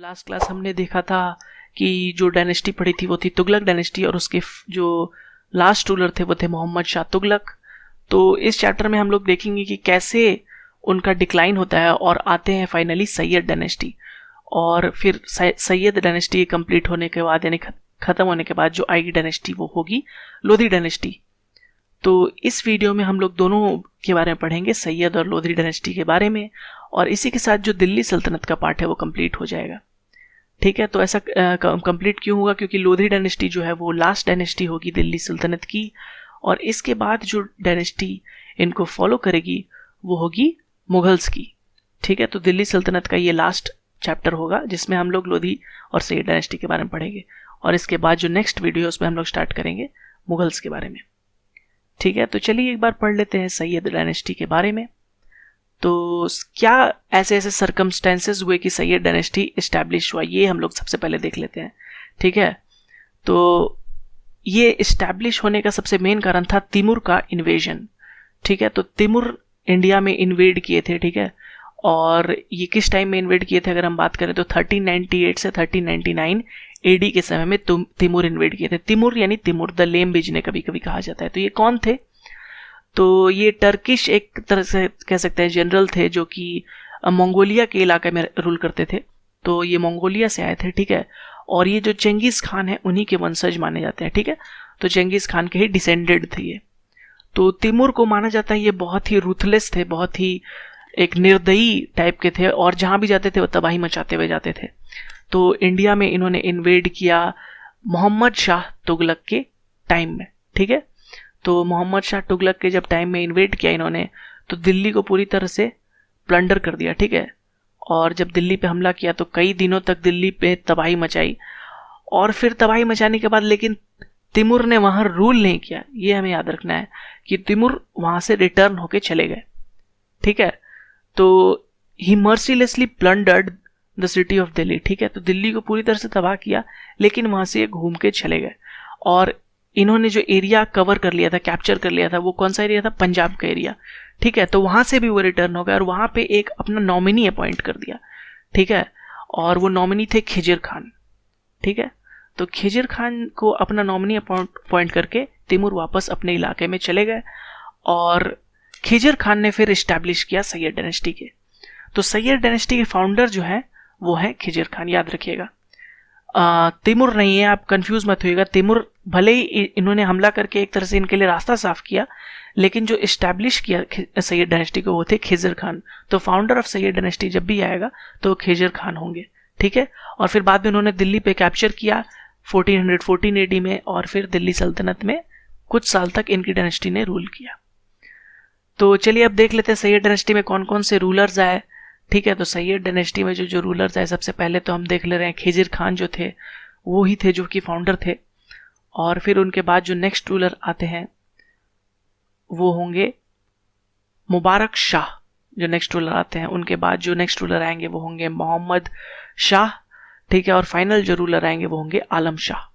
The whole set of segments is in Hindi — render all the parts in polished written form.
लास्ट क्लास हमने देखा था कि जो डायनेस्टी पढ़ी थी वो थी तुगलक डायनेस्टी और उसके जो लास्ट रूलर थे वो थे मोहम्मद शाह तुगलक। तो इस चैप्टर में हम लोग देखेंगे कि कैसे उनका डिक्लाइन होता है और आते हैं फाइनली सैयद डायनेस्टी। और फिर सैयद डायनेस्टी कंप्लीट होने के बाद यानी ख़त्म होने के बाद जो आएगी डायनेस्टी वो होगी लोधी डायनेस्टी। तो इस वीडियो में हम लोग दोनों के बारे में पढ़ेंगे, सैयद और लोधी डायनेस्टी के बारे में, और इसी के साथ जो दिल्ली सल्तनत का पार्ट है वो कंप्लीट हो जाएगा। ठीक है, तो ऐसा कंप्लीट क्यों होगा? क्योंकि लोधी डायनेस्टी जो है वो लास्ट डायनेस्टी होगी दिल्ली सल्तनत की, और इसके बाद जो डायनेस्टी इनको फॉलो करेगी वो होगी मुगल्स की। ठीक है, तो दिल्ली सल्तनत का ये लास्ट चैप्टर होगा जिसमें हम लोग लोधी और सैयद डायनेस्टी के बारे में पढ़ेंगे, और इसके बाद जो नेक्स्ट वीडियो है उसमें हम लोग स्टार्ट करेंगे मुगल्स के बारे में। ठीक है, तो चलिए एक बार पढ़ लेते हैं सैयद डायनेस्टी के बारे में। तो क्या ऐसे ऐसे सर्कमस्टेंसेस हुए कि सैयद डायनेस्टी इस्टेब्लिश हुआ, ये हम लोग सबसे पहले देख लेते हैं। ठीक है, तो ये इस्टेब्लिश होने का सबसे मेन कारण था तिमुर का इन्वेजन। ठीक है, तो तिमुर इंडिया में इन्वेड किए थे। ठीक है, और ये किस टाइम में इन्वेड किए थे? अगर हम बात करें तो 1398 से 1399 एडी के समय में तिमुर इन्वेड किए थे। तिमुर यानी तिमुर द लेम जिन्हें कभी कभी कहा जाता है। तो ये कौन थे? तो ये टर्किश एक तरह से कह सकते हैं जनरल थे जो कि मंगोलिया के इलाके में रूल करते थे। तो ये मंगोलिया से आए थे। ठीक है, और ये जो चेंगिस खान है उन्हीं के वंशज माने जाते हैं। ठीक है, तो चेंगिस खान के ही डिसेंडेड थे ये। तो तिमुर को माना जाता है ये बहुत ही रूथलेस थे, बहुत ही एक निर्दयी टाइप के थे, और जहां भी जाते थे वो तबाही मचाते हुए जाते थे। तो इंडिया में इन्होंने इन्वेड किया मोहम्मद शाह तुगलक के टाइम में। ठीक है, तो मोहम्मद शाह तुगलक के जब टाइम में इन्वेड किया इन्होंने, तो दिल्ली को पूरी तरह से प्लंडर कर दिया। ठीक है, और जब दिल्ली पे हमला किया तो कई दिनों तक दिल्ली पे तबाही मचाई, और फिर तबाही मचाने के बाद लेकिन तिमुर ने वहां रूल नहीं किया। ये हमें याद रखना है कि तिमुर वहां से रिटर्न होके चले गए। ठीक है, तो he mercilessly plundered the city of Delhi. ठीक है, तो दिल्ली को पूरी तरह से तबाह किया, लेकिन वहां से घूम के चले गए। और इन्होंने जो एरिया कवर कर लिया था, कैप्चर कर लिया था, वो कौन सा एरिया था? पंजाब का एरिया। ठीक है, तो वहां से भी वो रिटर्न हो गए और वहां पे एक अपना नॉमिनी अपॉइंट कर दिया। ठीक है, और वो नॉमिनी थे खिजिर खान। ठीक है, तो खिजिर खान को अपना नॉमिनी अपॉइंट करके तिमुर वापस अपने इलाके में चले गए, और खिजिर खान ने फिर इस्टेब्लिश किया सैयद डायनेस्टी के। तो सैयद डायनेस्टी के फाउंडर जो है वो है खिजिर खान, याद रखिएगा। तिमुर नहीं है, आप कंफ्यूज मत होइएगा। तिमुर भले ही इन्होंने हमला करके एक तरह से इनके लिए रास्ता साफ किया, लेकिन जो इस्टेब्लिश किया सैयद डायनेस्टी को वो थे खिजिर खान। तो फाउंडर ऑफ सैयद डायनेस्टी जब भी आएगा तो खिजिर खान होंगे। ठीक है, और फिर बाद में उन्होंने दिल्ली पे कैप्चर किया 1414 एडी में, और फिर दिल्ली सल्तनत में कुछ साल तक इनकी डायनेस्टी ने रूल किया। तो चलिए अब देख लेते हैं सैयद डायनेस्टी में कौन कौन से रूलर्स आए। ठीक है, तो सैयद डायनेस्टी में जो रूलर्स आए, सबसे पहले तो हम देख ले रहे हैं खिजिर खान जो थे वो ही थे जो कि फाउंडर थे। और फिर उनके बाद जो नेक्स्ट रूलर आते हैं वो होंगे मुबारक शाह। जो नेक्स्ट रूलर आते हैं उनके बाद जो नेक्स्ट रूलर आएंगे वो होंगे मोहम्मद शाह। ठीक है, और फाइनल जो रूलर आएंगे वो होंगे आलम शाह।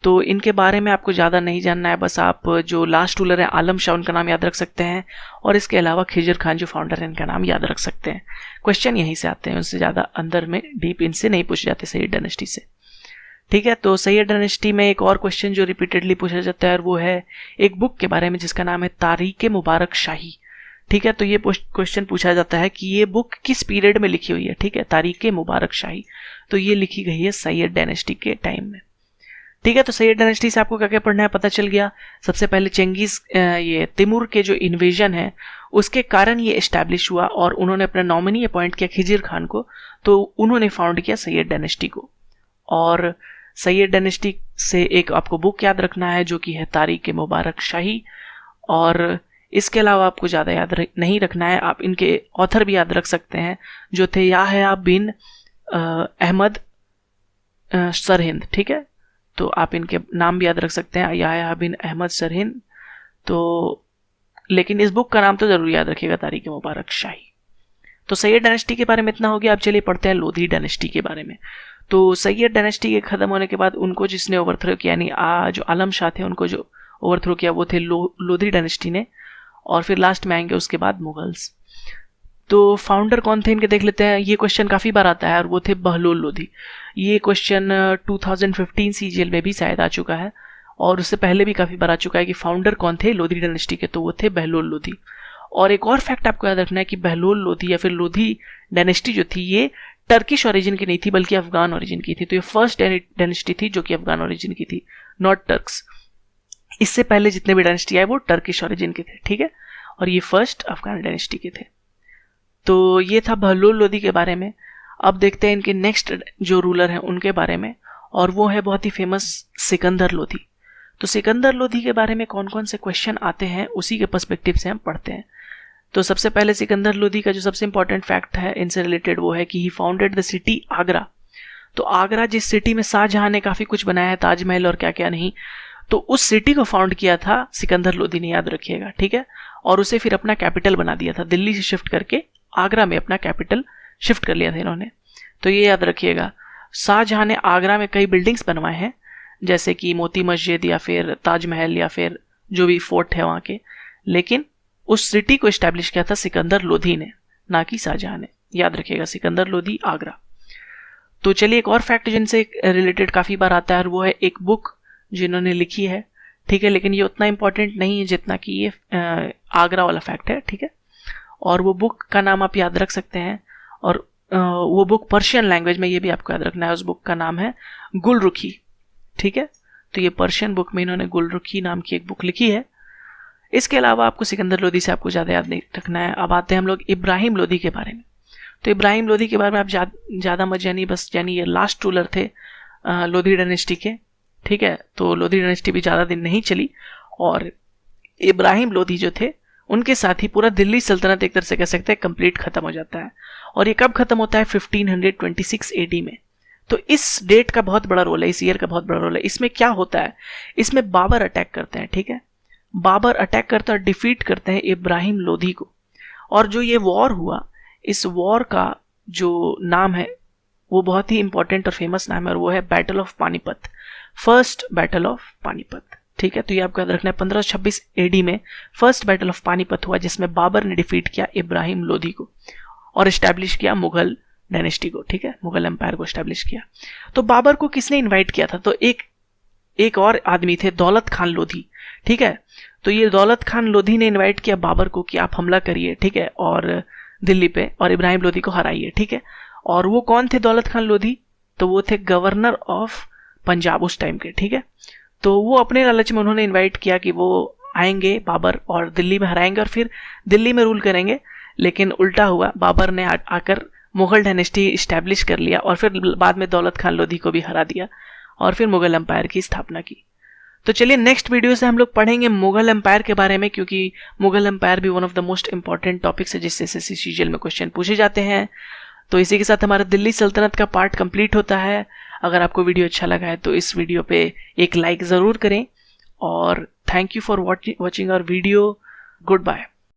तो इनके बारे में आपको ज़्यादा नहीं जानना है, बस आप जो लास्ट रूलर है आलम शाह उनका नाम याद रख सकते हैं, और इसके अलावा खिजिर खान जो फाउंडर है इनका नाम याद रख सकते हैं। क्वेश्चन यहीं से आते हैं, उससे ज़्यादा अंदर में डीप इनसे नहीं पूछे जाते सैयद डायनेस्टी से। ठीक है, तो सैयद डायनेस्टी में एक और क्वेश्चन जो रिपीटेडली पूछा जाता है वो है एक बुक के बारे में जिसका नाम है तारीख मुबारक शाही। ठीक है, तो ये क्वेश्चन पूछा जाता है कि ये बुक किस पीरियड में लिखी हुई है। ठीक है, तारीख मुबारक शाही, तो ये लिखी गई है सैयद डायनेस्टी के टाइम में। ठीक है, तो सैयद डायनेस्टी से आपको क्या क्या पढ़ना है पता चल गया। सबसे पहले चेंगिस ये तिमुर के जो इन्वेजन है उसके कारण ये इस्टेब्लिश हुआ, और उन्होंने अपना नॉमिनी अपॉइंट किया खिजिर खान को, तो उन्होंने फाउंड किया सैयद डायनेस्टी को। और सैयद डायनेस्टी से एक आपको बुक याद रखना है जो कि है तारीख मुबारक शाही, और इसके अलावा आपको ज़्यादा याद नहीं रखना है। आप इनके ऑथर भी याद रख सकते हैं जो थे याहया बिन अहमद सरहिंद। ठीक है, तो आप इनके नाम भी याद रख सकते हैं, याहया बिन अहमद सरहिंद। तो लेकिन इस बुक का नाम तो जरूर याद रखिएगा, तारीख मुबारक शाही। तो सैयद डायनेस्टी के बारे में इतना हो गया। अब चलिए पढ़ते हैं लोधी डायनेस्टी के बारे में। तो सैयद डायनेस्टी के खत्म होने के बाद उनको जिसने ओवरथ्रो किया, यानी जो आलम शाह थे उनको जो ओवरथ्रो किया वो थे लोधी डायनेस्टी ने, और फिर लास्ट में आएंगे उसके बाद मुगल्स। तो फाउंडर कौन थे इनके देख लेते हैं, ये क्वेश्चन काफ़ी बार आता है और वो थे बहलोल लोधी। ये क्वेश्चन 2015 सीजीएल में भी शायद आ चुका है और उससे पहले भी काफ़ी बार आ चुका है कि फाउंडर कौन थे लोधी डायनेस्टी के, तो वो थे बहलोल लोधी। और एक और फैक्ट आपको याद रखना है कि बहलोल लोधी या फिर लोधी डायनेस्टी जो थी ये टर्किश ओरिजिन की नहीं थी बल्कि अफगान ओरिजिन की थी। तो ये फर्स्ट डायनेस्टी थी जो कि अफगान ओरिजिन की थी, नॉट टर्क्स। इससे पहले जितने भी डायनेस्टी आए वो टर्किश ओरिजिन के थे, ठीक है, और ये फर्स्ट अफगान डायनेस्टी के थे। तो ये था बहलोल लोधी के बारे में। अब देखते हैं इनके नेक्स्ट जो रूलर हैं उनके बारे में, और वो है बहुत ही फेमस सिकंदर लोधी। तो सिकंदर लोधी के बारे में कौन कौन से क्वेश्चन आते हैं उसी के पर्सपेक्टिव से हम पढ़ते हैं। तो सबसे पहले सिकंदर लोधी का जो सबसे इंपॉर्टेंट फैक्ट है इनसे रिलेटेड वो है कि ही फाउंडेड द सिटी आगरा। तो आगरा जिस सिटी में शाहजहां ने काफ़ी कुछ बनाया है, ताजमहल और क्या क्या नहीं, तो उस सिटी को फाउंड किया था सिकंदर लोधी ने, याद रखिएगा, ठीक है। और उसे फिर अपना कैपिटल बना दिया था, दिल्ली से शिफ्ट करके आगरा में अपना कैपिटल शिफ्ट कर लिया था इन्होंने। तो ये याद रखिएगा, शाहजहां ने आगरा में कई बिल्डिंग्स बनवाए हैं जैसे कि मोती मस्जिद या फिर ताजमहल या फिर जो भी फोर्ट है वहाँ के, लेकिन उस सिटी को इस्टेब्लिश किया था सिकंदर लोधी ने, ना कि शाहजहां ने। याद रखिएगा, सिकंदर लोधी आगरा। तो चलिए एक और फैक्ट जिनसे रिलेटेड काफ़ी बार आता है और वो है एक बुक जिन्होंने लिखी है, ठीक है, लेकिन ये उतना इंपॉर्टेंट नहीं है जितना कि ये आगरा वाला फैक्ट है, ठीक है। और वो बुक का नाम आप याद रख सकते हैं, और वो बुक पर्शियन लैंग्वेज में, ये भी आपको याद रखना है, उस बुक का नाम है गुलरुखी, ठीक है। तो ये पर्शियन बुक में इन्होंने गुलरुखी नाम की एक बुक लिखी है। इसके अलावा आपको सिकंदर लोधी से आपको ज़्यादा याद नहीं रखना है। अब आते हैं हम लोग इब्राहिम लोधी के बारे में। तो इब्राहिम लोधी के बारे में आप ज़्यादा मत जानिए, बस यानी ये लास्ट रूलर थे लोधी डायनेस्टी के, ठीक है। तो लोधी डायनेस्टी भी ज़्यादा दिन नहीं चली और इब्राहिम लोधी जो थे उनके साथ ही पूरा दिल्ली सल्तनत एक तरह से कह सकते हैं कंप्लीट खत्म हो जाता है। और ये कब खत्म होता है? 1526 एडी में। तो इस डेट का बहुत बड़ा रोल है, इस ईयर का बहुत बड़ा रोल है। इसमें क्या होता है, इसमें बाबर अटैक करते हैं, ठीक है। बाबर अटैक करते हैं और डिफीट करते हैं इब्राहिम लोधी को। और जो ये वॉर हुआ, इस वॉर का जो नाम है वो बहुत ही इंपॉर्टेंट और फेमस नाम है और वो है battle of Panipat, first battle of Panipat, ठीक है। तो ये आपको याद रखना है, 1526 एडी में फर्स्ट बैटल ऑफ पानीपत हुआ जिसमें बाबर ने डिफीट किया इब्राहिम लोधी को और एस्टैब्लिश किया मुगल डायनेस्टी को, ठीक है, मुगल एम्पायर को एस्टैब्लिश किया। तो बाबर को किसने इनवाइट किया था? तो एक और आदमी थे, दौलत खान लोधी, ठीक है। तो ये दौलत खान लोधी ने इनवाइट किया बाबर को कि आप हमला करिए, ठीक है, और दिल्ली पे, और इब्राहिम लोधी को हराइए, ठीक है। और वो कौन थे दौलत खान लोधी? तो वो थे गवर्नर ऑफ पंजाब उस टाइम के, ठीक है। तो वो अपने लालच में उन्होंने इनवाइट किया कि वो आएंगे बाबर और दिल्ली में हराएंगे और फिर दिल्ली में रूल करेंगे, लेकिन उल्टा हुआ, बाबर ने आकर मुगल डायनेस्टी इस्टेब्लिश कर लिया और फिर बाद में दौलत खान लोधी को भी हरा दिया और फिर मुगल एम्पायर की स्थापना की। तो चलिए नेक्स्ट वीडियो से हम लोग पढ़ेंगे मुगल एम्पायर के बारे में, क्योंकि मुगल एम्पायर भी one of the most important topics है जिससे एसएससी सीजीएल में क्वेश्चन पूछे जाते हैं। तो इसी के साथ हमारा दिल्ली सल्तनत का पार्ट कंप्लीट होता है। अगर आपको वीडियो अच्छा लगा है तो इस वीडियो पे एक लाइक ज़रूर करें और thank you for watching our video. Good bye.